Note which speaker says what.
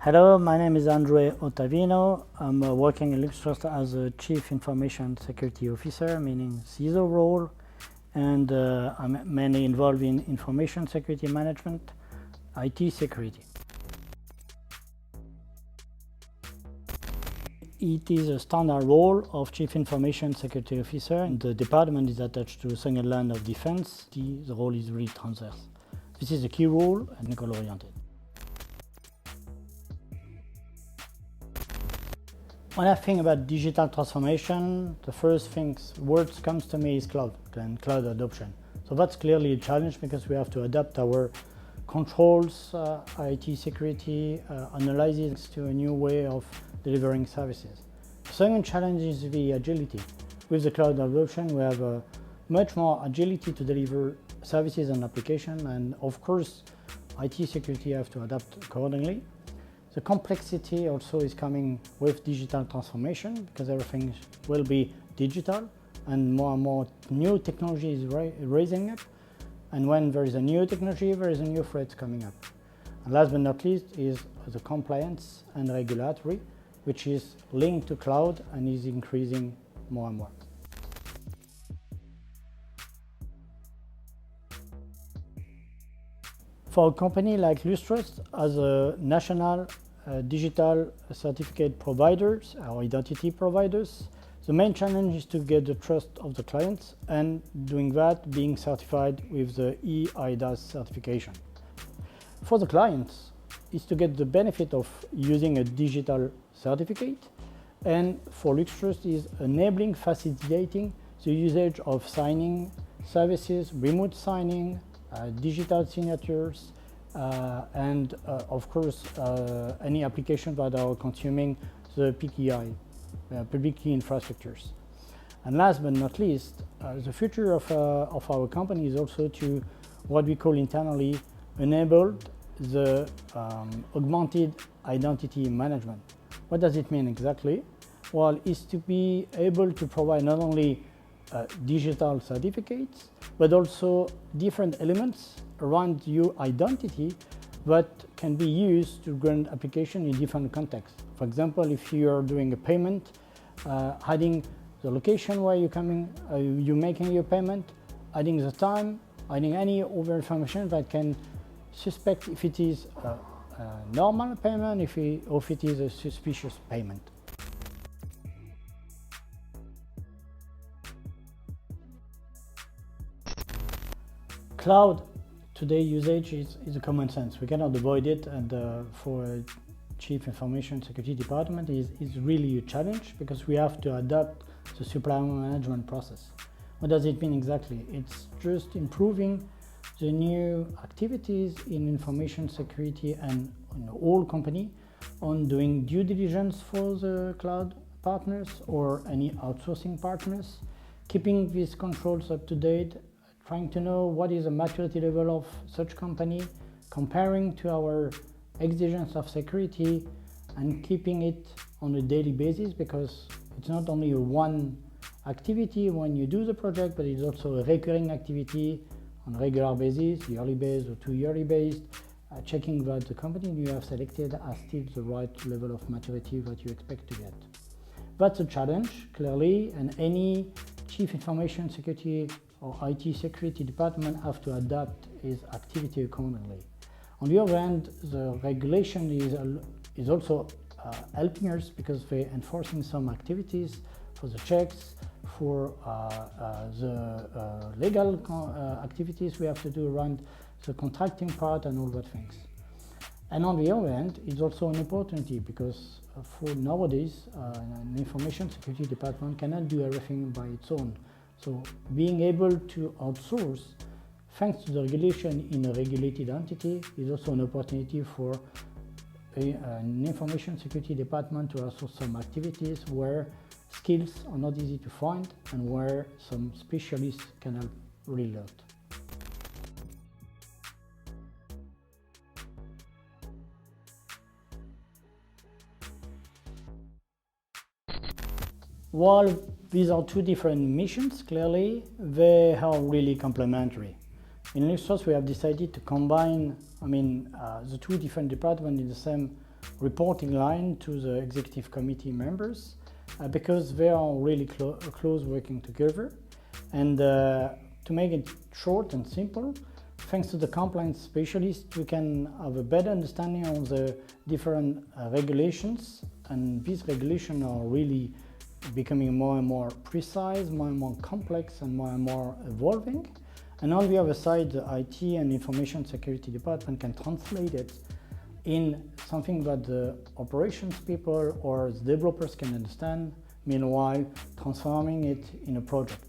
Speaker 1: Hello, my name is André Ottavino. I'm working in LuxTrust as a Chief Information Security Officer, meaning CISO role, and I'm mainly involved in information security management, IT security. It is a standard role of Chief Information Security Officer, and the department is attached to a single line of defense. The role is really transverse. This is a key role and goal-oriented. When I think about digital transformation, the first words comes to me is cloud and cloud adoption. So that's clearly a challenge because we have to adapt our controls, IT security, analysis to a new way of delivering services. The second challenge is the agility. With the cloud adoption, we have much more agility to deliver services and applications, and of course, IT security have to adapt accordingly. The complexity also is coming with digital transformation because everything will be digital and more new technology is rising up. And when there is a new technology, there is a new threat coming up. And last but not least is the compliance and regulatory, which is linked to cloud and is increasing more and more. For a company like LuxTrust, as a national digital certificate providers or identity providers, the main challenge is to get the trust of the clients, and doing that being certified with the eIDAS certification. For the clients is to get the benefit of using a digital certificate, and for LuxTrust is enabling, facilitating the usage of signing services, remote signing, digital signatures, and of course any application that are consuming the PKI, public key infrastructures. And last but not least, the future of our company is also to what we call internally enable the augmented identity management. What does it mean exactly? Well, it's to be able to provide not only digital certificates, but also different elements around your identity that can be used to run application in different contexts. For example, if you are doing a payment, adding the location where you're making your payment, adding the time, adding any other information that can suspect if it is a normal payment, or if it is a suspicious payment. Cloud today usage is a common sense. We cannot avoid it, and for a Chief Information Security Department is really a challenge because we have to adapt the supply management process. What does it mean exactly? It's just improving the new activities in information security and in all company on doing due diligence for the cloud partners or any outsourcing partners, keeping these controls up to date, trying to know what is the maturity level of such company, comparing to our exigence of security, and keeping it on a daily basis, because it's not only a one activity when you do the project, but it's also a recurring activity on a regular basis, yearly basis or 2 yearly basis, checking that the company you have selected has still the right level of maturity that you expect to get. That's a challenge, clearly, and any Chief Information Security or IT security department have to adapt its activity accordingly. On the other hand, the regulation is also helping us because they're enforcing some activities for the checks, for the legal activities we have to do around the contracting part and all that things. And on the other hand, it's also an opportunity because for nowadays, an information security department cannot do everything by its own. So being able to outsource, thanks to the regulation in a regulated entity, is also an opportunity for an information security department to outsource some activities where skills are not easy to find and where some specialists can help really a lot. While these are two different missions, clearly, they are really complementary. In LuxTrust, we have decided to combine the two different departments in the same reporting line to the executive committee members because they are really close working together. And to make it short and simple, thanks to the compliance specialist, we can have a better understanding of the different regulations, and these regulations are really becoming more and more precise, more and more complex, and more evolving. And on the other side, the IT and information security department can translate it in something that the operations people or the developers can understand, meanwhile transforming it in a project.